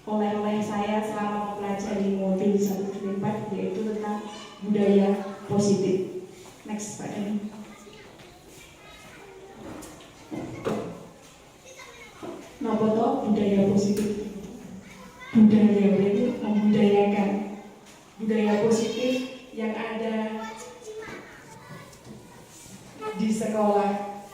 oleh-oleh saya selama mempelajari modul 1-4, yaitu tentang budaya positif. Next, Pak Dani. Napa to budaya positif? Budaya itu membudayakan. Budaya positif yang ada di sekolah,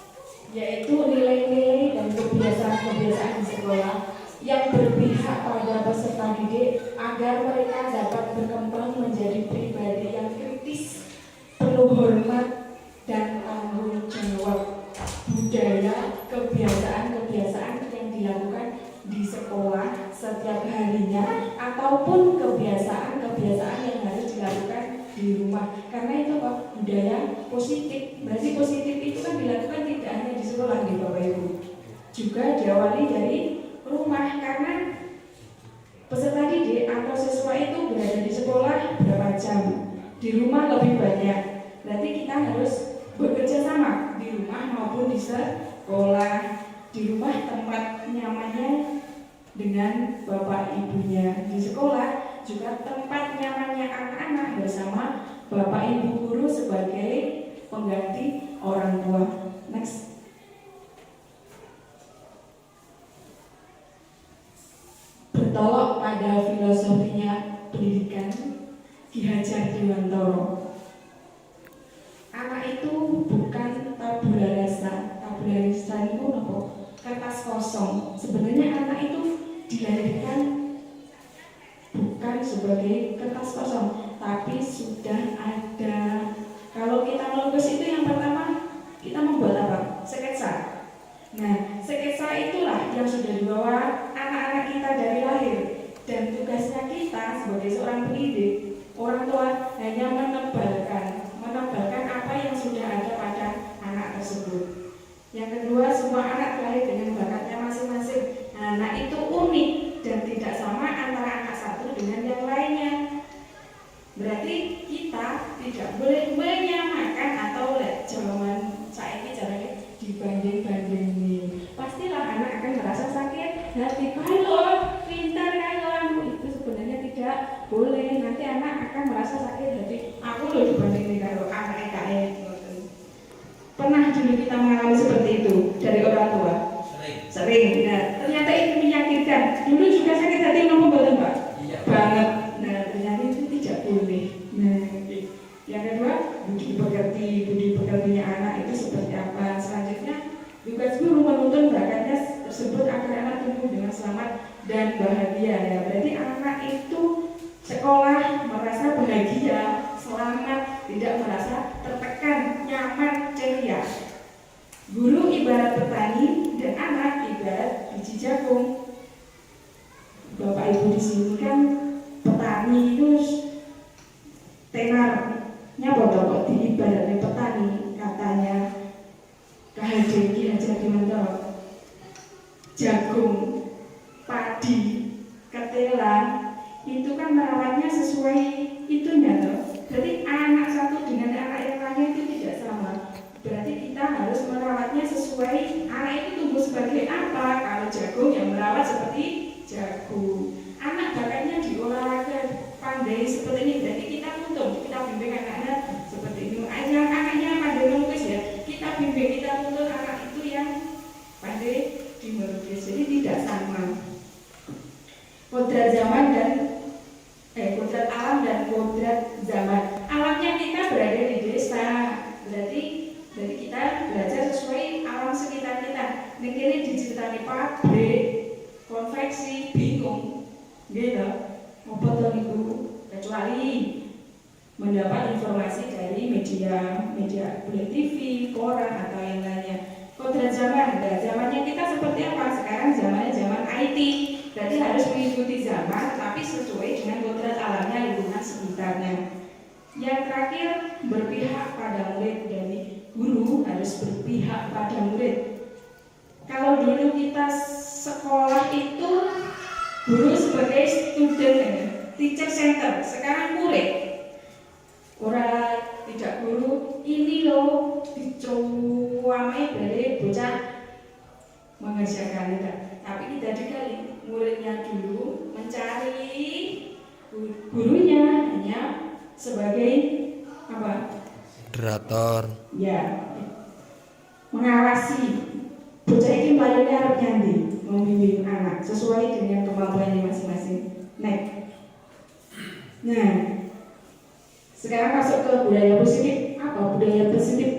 yaitu nilai-nilai dan kebiasaan-kebiasaan di sekolah yang berpihak pada peserta didik agar mereka dapat berkembang menjadi pribadi yang kritis, penuh hormat dan tanggung jawab. Budaya, kebiasaan-kebiasaan yang dilakukan di sekolah setiap harinya ataupun kebiasaan-kebiasaan yang harus dilakukan di rumah. Karena itu Pak, budaya positif. Berarti positif itu kan dilakukan tidak hanya di sekolah nih Bapak Ibu, juga diawali dari rumah, karena peserta didik atau siswa itu berada di sekolah berapa jam, di rumah lebih banyak. Berarti kita harus bekerja sama di rumah maupun di sekolah. Di rumah tempat nyamannya dengan bapak ibunya, di sekolah juga tempat nyamannya anak-anak bersama bapak ibu guru sebagai pengganti orang tua. Next. Bertolak pada filosofinya pendidikan Ki Hajar Dewantara, anak itu bukan tabula rasa. Tabula rasa itu apa? Kertas kosong. Sebenarnya anak itu dilahirkan bukan sebagai kertas kosong, tapi sudah ada. Kalau kita melukis itu yang pertama kita membuat apa? Sketsa. Nah, sketsa itulah yang sudah dibawa anak-anak kita dari lahir, dan tugasnya kita sebagai seorang pendidik, orang tua hanya menebalkan apa yang sudah ada pada anak tersebut. Yang kedua, semua anak lahir dengan bakatnya masing-masing. Anak itu unik dan tidak sama antara anak satu dengan yang lainnya. Berarti kita tidak boleh menyamakan atau zaman saat ini caranya dibanding-bandingin. Pastilah anak akan merasa sakit hati, kalau pintar kalau itu sebenarnya tidak boleh. Nanti anak akan merasa sakit hati, aku loh dibandingin kalau anak kayak. Pernah dulu kita mengalami seperti itu dari orang tua? Sering. Nah, ternyata itu menyakitkan. Dulu juga sakit hati ngomong betul Pak? Iya. Banget. Nah, ternyata itu tidak boleh. Nah, yang kedua, budi pekertinya anak itu seperti apa? Selanjutnya, tugas guru menuntun bakatnya tersebut agar anak tumbuh dengan selamat dan bahagia. Ya, berarti anak itu sekolah merasa bahagia, selamat, tidak merasa tertekan, nyaman, ceria. Guru ibarat petani dan anak ibarat biji jagung. Bapak Ibu di sini kan petani itu tenarnya kok diibaratnya petani, katanya Ki Hajar Dewantara. Jagung, padi, ketela itu kan merawatnya sesuai itunya toh. Jadi anak satu dengan anak yang lainnya itu tidak sama. Berarti kita harus merawatnya sesuai anak itu tumbuh sebagai apa. Kalau jagung yang merawat seperti jagung. Anak bakatnya di olahraga pandai seperti ini, berarti kita tuntun, kita bimbing anak-anak seperti ini. Ajar anaknya pandai melukis ya, kita bimbing, kita tuntun anak itu yang pandai di melukis. Jadi tidak sama. Kodrat zaman dan kodrat alam dan kodrat zaman. Alamnya kita berada di desa, berarti kita belajar sesuai alam sekitar kita. Ini diceritani pabrik, konveksi, bingung, gitu. Apa tuh ibu? Kecuali mendapat informasi dari media boleh TV, koran atau yang lainnya. Kodrat zaman, nah, zamannya kita seperti apa? Sekarang zamannya zaman IT. Berarti harus mengikuti zaman, tapi sesuai dengan kodrat alamnya, lingkungan sekitarnya. Yang terakhir, berpihak pada murid. Jadi guru harus berpihak pada murid. Kalau dulu kita sekolah itu guru sebagai student, teacher center. Sekarang murid, orang tidak guru. Ini loh dicuamai dari bocah mengerjakan itu. Tapi kita dikali muridnya dulu monitor. Ya, mengawasi. Bocah ini melayani arep nyandi, membimbing anak sesuai dengan kemampuannya masing-masing. Next. Nah, sekarang masuk ke budaya positif. Apa budaya positif?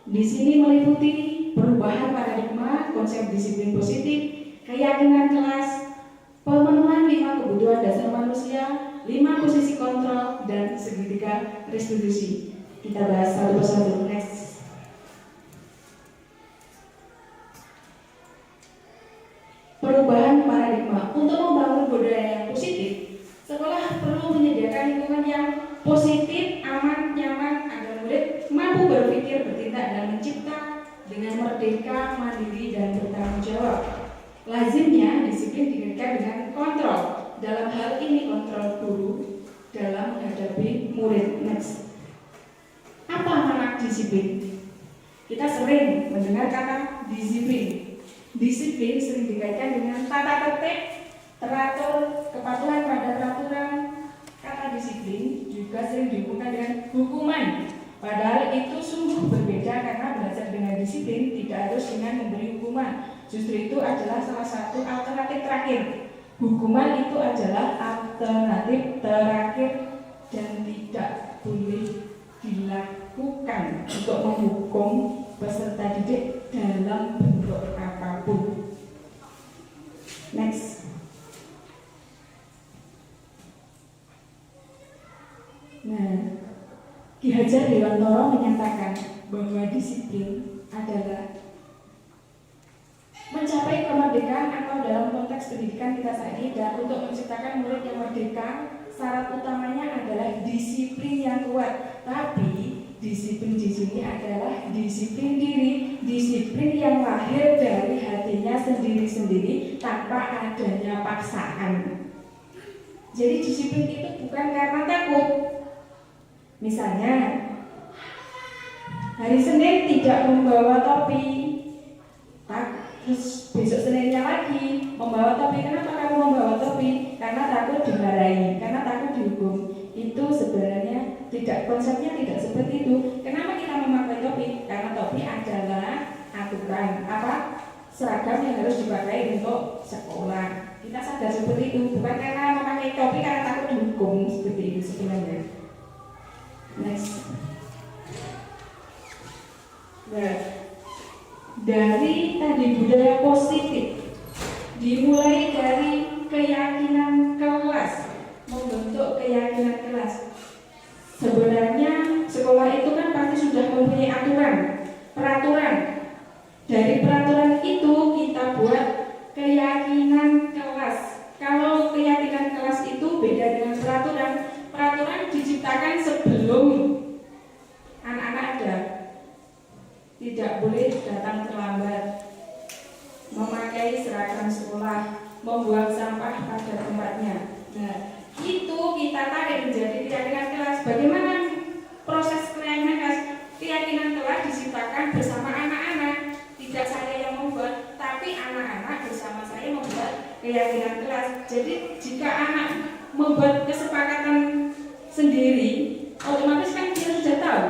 Di sini meliputi perubahan paradigma, konsep disiplin positif, keyakinan kelas, pemenuhan 5 kebutuhan dasar manusia, 5 posisi kontrol, dan segitiga restitusi. Kita bahas satu persatu. Next. Perubahan paradigma. Untuk membangun budaya yang positif, sekolah perlu menyediakan lingkungan yang positif, aman, nyaman, agar murid mampu berpikir, bertindak, dan mencipta dengan merdeka, mandiri, dan bertanggung jawab. Lazimnya disiplin dikaitkan dengan kontrol. Dalam hal ini kontrol guru dalam menghadapi murid. Next. Apa makna disiplin? Kita sering mendengar kata disiplin. Disiplin sering dikaitkan dengan tata tertib, teratur, kepatuhan pada peraturan. Kata disiplin juga sering dihubungkan dengan hukuman. Padahal itu sungguh berbeda karena belajar dengan disiplin tidak harus dengan memberi hukuman. Justru itu adalah salah satu alternatif terakhir. Hukuman itu adalah alternatif terakhir dan tidak boleh dilakukan untuk menghukum peserta didik dalam bentuk apapun. Next. Nah, Ki Hajar Dewantoro menyatakan bahwa disiplin adalah mencapai kemerdekaan atau dalam konteks pendidikan kita saat ini, dan untuk menciptakan murid yang merdeka, syarat utamanya adalah disiplin yang kuat. Tapi disiplin di sini adalah disiplin diri, disiplin yang lahir dari hatinya sendiri-sendiri tanpa adanya paksaan. Jadi disiplin itu bukan karena takut. Misalnya, hari Senin tidak membawa topi, terus besok Seninnya lagi membawa topi. Kenapa kamu membawa topi? Karena takut dimarahi, karena takut dihukum. Itu sebenarnya tidak, konsepnya tidak seperti itu. Kenapa kita memakai topi? Karena topi adalah aturan, seragam yang harus dipakai untuk sekolah. Kita sadar seperti itu, bukan karena memakai topi karena takut dihukum. Seperti itu sebenarnya. Next. Nah, dari tadi budaya positif dimulai dari keyakinan kelas, membentuk keyakinan kelas. Sebenarnya sekolah itu kan pasti sudah mempunyai aturan, peraturan. Dari peraturan itu kita buat keyakinan kelas. Kalau keyakinan kelas itu beda dengan peraturan. Peraturan diciptakan sebelum anak-anak ada. Tidak boleh datang terlambat, memakai seragam sekolah, membuang sampah pada tempatnya. Nah, itu kita tarik menjadi keyakinan kelas. Bagaimana proses keyakinan kelas? Keyakinan kelas diciptakan bersama anak-anak. Tidak saya yang membuat, tapi anak-anak bersama saya membuat keyakinan kelas. Jadi jika anak membuat kesepakatan sendiri, otomatis kan dia sudah tahu,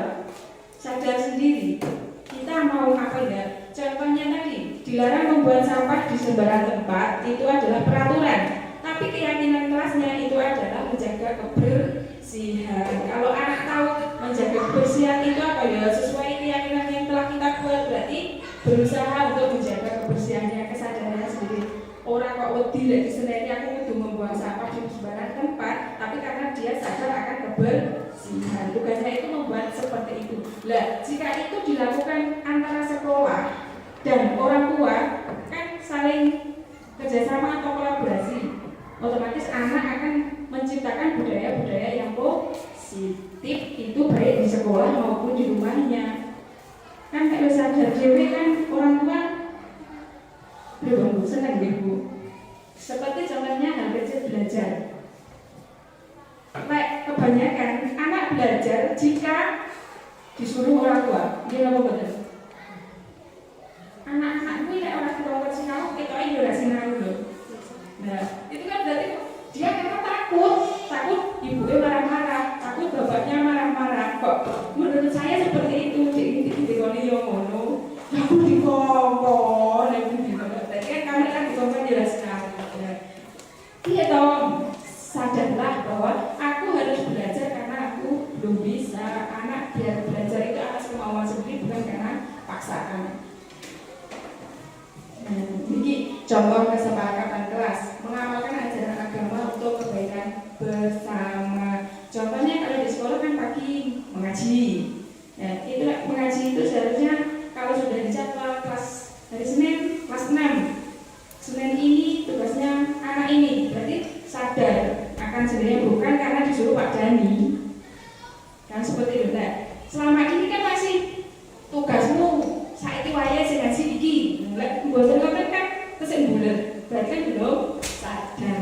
sadar sendiri kita mau apa ya. Contohnya tadi, dilarang membuang sampah di sembarang tempat, itu adalah peraturan. Tapi keyakinan kelasnya itu adalah menjaga kebersihan. Kalau anak tahu menjaga kebersihan itu apa ya, sesuai keyakinan yang telah kita buat, berarti berusaha untuk menjaga kebersihannya, kesadarannya sendiri. Orang kok wedi lek seneni aku kudu membuang sampah di sembarang tempat, tapi karena dia sadar akan kebersihan, tugasnya itu membuat seperti itu. Lah, jika itu dilakukan antara sekolah dan orang tua, kan saling kerjasama atau kolaborasi, otomatis anak akan menciptakan budaya-budaya yang positif, itu baik di sekolah maupun di rumahnya. Kan kalau sadar dewe kan orang tua senang ibu. Seperti contohnya hal kecil belajar. Kebanyakan anak belajar jika disuruh orang tua. Dia apa betul? Anak-anakku ini orang tua kasih kamu, kita ini udah sinau loh. Nah, itu kan berarti dia karena takut ibunya marah-marah, takut bapaknya marah-marah. Kok menurut Contoh kesepakatan kelas, mengamalkan ajaran agama untuk kebaikan bersama. Contohnya kalau di sekolah kan pagi mengaji. Nah, itu mengaji itu seharusnya kalau sudah dijadwal kelas hari Senin kelas 6. Senin ini tugasnya anak ini, berarti sadar akan sebenarnya bukan karena disuruh Pak Dani. Kan seperti itu. Nah, selama ini kan masih tugasmu saiki wae sing ngaji iki. Lek mboten ngoten kan kesing bulet. Berarti kan belum sadar.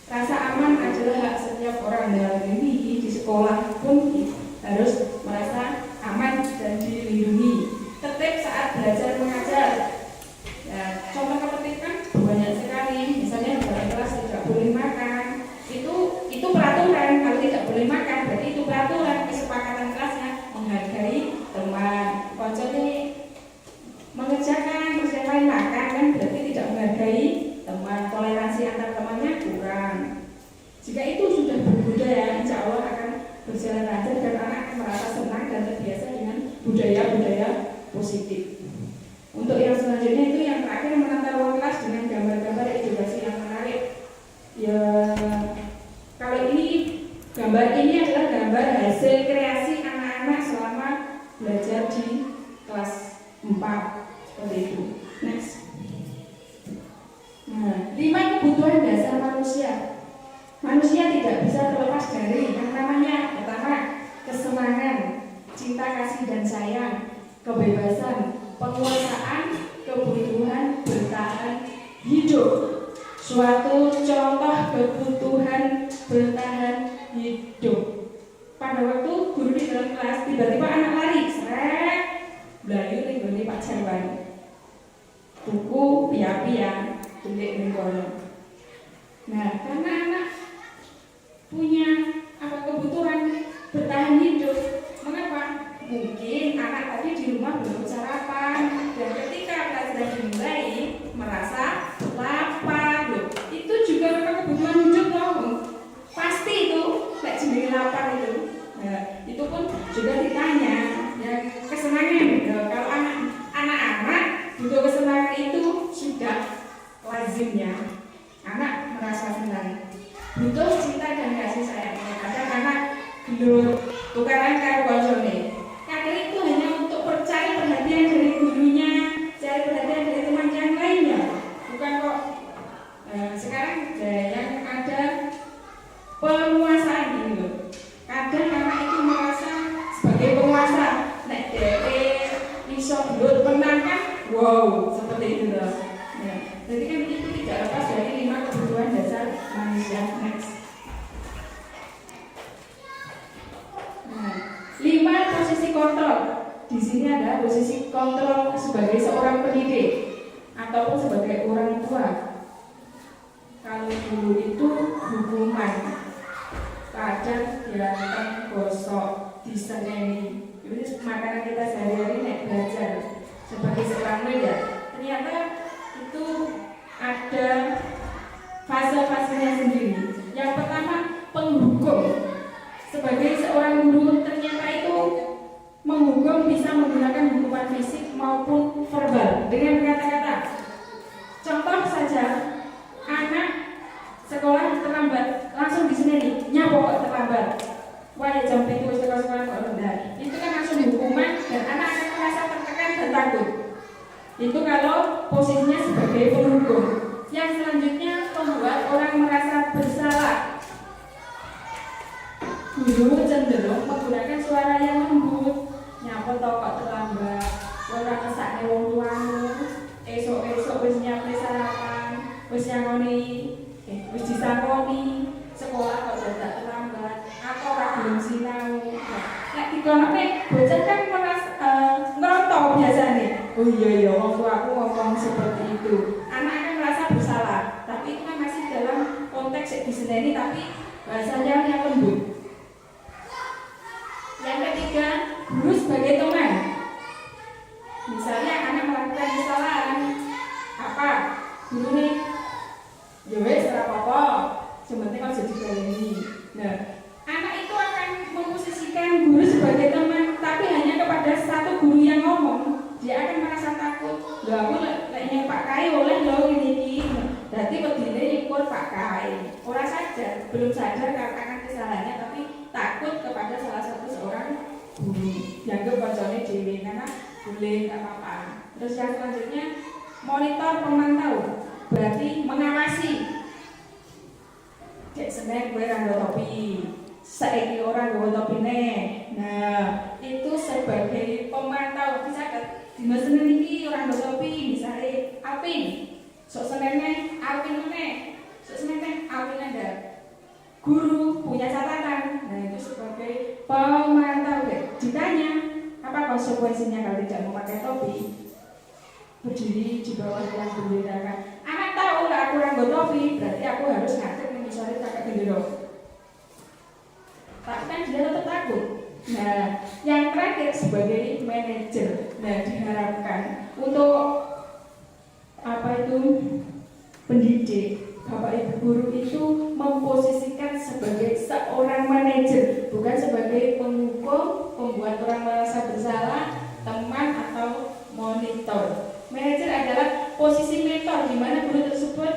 Rasa aman adalah hak setiap orang dalam ini di sekolah pun harus merasa aman dan dilindungi. Tertib saat belajar mengajar. Ya, contoh ketertiban banyak sekali. Misalnya dalam kelas tidak boleh makan. Itu peraturan. Kalau tidak boleh makan, berarti itu peraturan. Kesepakatan kelasnya menghargai teman. Contohnya mengerjakan terus yang lain makan kan berarti tidak menghargai teman. Toleransi antar temannya kurang. Jika itu sudah berbudaya, insya Allah akan berjalan lancar dan anak akan merasa senang dan terbiasa dengan budaya-budaya positif. Untuk yang selanjutnya itu yang terakhir menata ruang kelas dengan gambar-gambar edukasi yang menarik. Ya, kalau ini gambar ini adalah gambar hasil kreasi anak-anak selama belajar di kelas 4 seperti itu. Next. Nah, 5 kebutuhan dasar manusia. Manusia tidak bisa terlepas dari yang namanya pertama kesenangan, cinta kasih dan sayang, kebebasan, penguasaan, kebutuhan bertahan hidup. Suatu contoh kebutuhan bertahan hidup. Pada waktu guru di dalam kelas tiba-tiba anak lari, seret, belayu ning Pak Jarwan. Buku pia-pia, tulik ning kono. Nah, karena anak punya kebutuhan bertahan hidup. Mengapa? Mungkin anak tadi di rumah belum sarapan dan ketika pelajaran dimulai merasa lapar loh. Itu juga kebutuhan hidup loh. Pasti itu kayak jenenge lapar itu. Nah, itu pun juga ditanya yang kesenangan. Kalau anak-anak butuh kesenangan itu sudah lazimnya anak merasa senang. Butuh cinta dan kasih sayang. Kadang anak gelut tukaran karo koncone. Kadang itu hanya untuk cari perhatian dari gurunya, cari perhatian dari teman yang lainnya. Bukan kok sekarang yang ada penguasaan ini loh. Kadang anak itu merasa sebagai penguasa. Nek dhewe iso gelut menang kan, wow, seperti itu loh. Nah, jadi kan itu tidak lepas dari 5 kebutuhan dasar manusia. Next. Nah, 5 posisi kontrol. Di sini ada posisi kontrol sebagai seorang pendidik ataupun sebagai orang tua. Kalau dulu itu hukuman, kadang dianteng, gosok, diseneni. Itu makanan kita sehari-hari nek belajar sebagai seorang murid. Ternyata itu ada fase-fasenya sendiri. Yang pertama penghukum. Sebagai seorang guru ternyata itu menghukum bisa menggunakan hukuman fisik maupun verbal dengan kata-kata. Contoh saja, anak sekolah terlambat langsung diseneni, nyapa kok terlambat. Wah, jam 7 sekolah kok rendah. Itu kan langsung hukuman dan anak akan merasa tertekan dan takut. Itu kalau posisinya sebagai penghukum. Yang selanjutnya membuat orang merasa bersalah. Guru cenderung menggunakan suara yang lembut. Nyapa to kok terlambat. Ora kesakne wong tuamu. Esok-esok wis nyiapne sarapan, wis nyangoni, wis disangoni. Sekolah kok dadak terlambat. Aku ora gelem sinau. Nek dikonokne bocah kan ngerontok biasane. Oh iya wong tuaku ngomong seperti itu. Anak akan merasa bersalah, tapi itu kan masih dalam konteks diseneni tapi bahasanya yang lembut. Yang ketiga, guru sebagai teman. Misalnya anak melakukan kesalahan, apa? Guru nih, ya wes ora apa-apa, sebenarnya kalau jadi baleni. Nah, anak itu akan memposisikan guru sebagai teman, tapi hanya kepada satu guru yang ngomong. Dia akan merasa takut. Loh aku lek Pak Kai Kai oleh loh ini. Berarti wedine nyukur Pak Kai. Orang sadar, belum sadar akan kesalahannya, tapi takut kepada salah satu seorang guru. Dianggap bacanya dewi karena boleh nggak apa-apa. Terus yang selanjutnya monitor pemantau, berarti mengawasi. Cek Senin gue ranggo topi, saiki orang nggawa topine. Nah, itu sebagai pemantau. Bisa kan dina Senin iki orang nggawa topi, misalnya Alvin. Sok Seninnya Alvin meneh. Sok Seninnya Alvin ada. Guru punya catatan. Nah, itu sebagai pemantau. Ditanya, apa konsekuensinya kalau tidak memakai topi? Berdiri di bawah yang bendera. Anak tahu lah aku ranggo topi, berarti aku harus ngadeg menyusuri kakak bendera. Tapi kan dia tetap takut. Nah, yang terakhir sebagai manajer. Nah, diharapkan untuk apa itu pendidik, bapak ibu guru itu memposisikan sebagai seorang manajer, bukan sebagai penghukum, pembuat orang merasa bersalah, teman atau monitor. Manajer adalah posisi mentor, di mana guru tersebut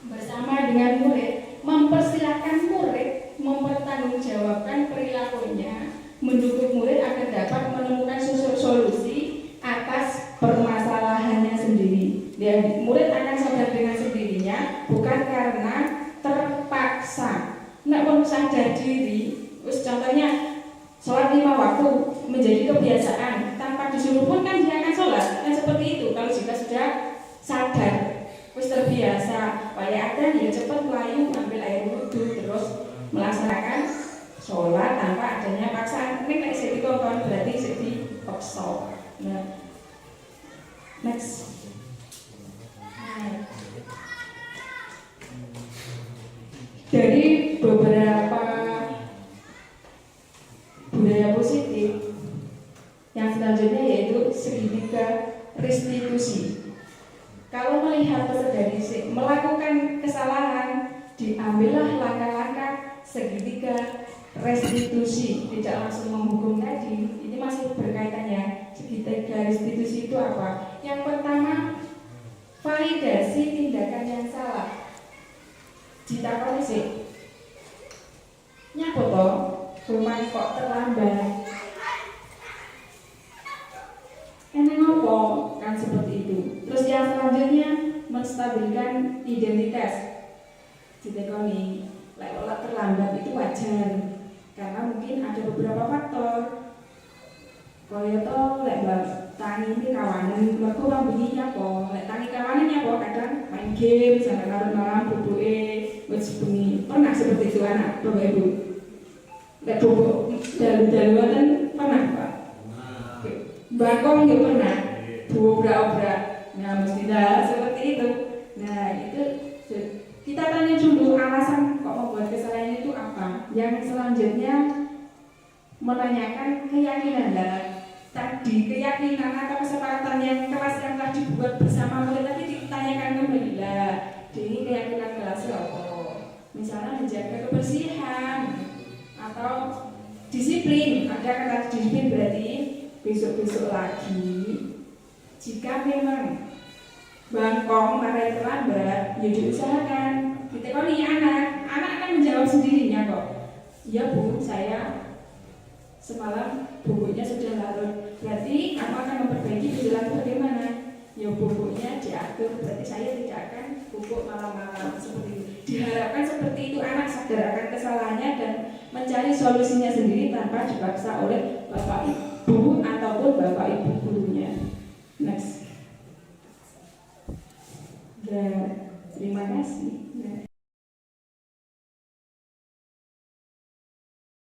bersama dengan murid mempersilahkan murid mempertanggungjawabkan perilakunya, mendukung murid agar dapat menemukan solusi atas permasalahannya sendiri. Dan murid akan sadar dengan sendirinya, bukan karena terpaksa. Nek pun sadar diri, contohnya sholat 5 waktu menjadi kebiasaan tanpa disuruh pun kan dia akan sholat. Kan seperti itu. Kalau jika sudah sadar, terus terbiasa, kayak ada ya cepat layu ambil air wudhu terus melaksanakan sholat tanpa adanya paksaan. Ini kayak sedih kon berarti sedih paksa. Nah, next. Dari beberapa budaya positif yang selanjutnya yaitu segitiga restitusi. Kalau melihat peserta didik melakukan kesalahan, diambillah langkah-langkah segitiga restitusi. Tidak langsung menghukum tadi. Ini masih berkaitannya. Segitiga restitusi itu apa? Yang pertama, validasi tindakan yang salah. Ditakoni sih, nyapa toh, rumah kok terlambat. Enak ngopo kan seperti itu. Terus yang selanjutnya menstabilkan identitas. Ditakoni, lek olah terlambat itu wajar karena mungkin ada beberapa faktor. Kaya toh lek tangi ini kawanan, mereka orang bunyinya kok. Lek tangi kawanannya kok kadang main game sampai larut malam bubuke wis bengi. Pernah seperti itu anak Bapak Ibu? Lek bubuk dalu-daluan pernah Pak? Bangkong juga pernah. Obrak-obrak. Nah, mesti dah seperti itu. Nah, itu kita tanya dulu alasan kok membuat kesalahan itu apa. Yang selanjutnya menanyakan keyakinan lah. Tadi keyakinan atau kesepakatan yang kelas yang telah dibuat bersama murid tadi ditanyakan kembali lah. Ini keyakinan kelas apa? Misalnya menjaga kebersihan atau disiplin. Ada kata disiplin berarti besok-besok lagi. Jika memang bangkong marah terlambat, ya diusahakan. Kita kalau nih anak akan menjawab sendirinya kok. Ya Bu, saya semalam bukunya sudah larut. Berarti kamu akan memperbaiki menjelang bagaimana? Ya bukunya diatur. Berarti saya tidak akan bubuk malam-malam seperti itu. Diharapkan seperti itu anak sadar akan kesalahannya dan mencari solusinya sendiri tanpa dipaksa oleh bapak ibu ataupun bapak ibu gurunya. Next. Dan terima kasih.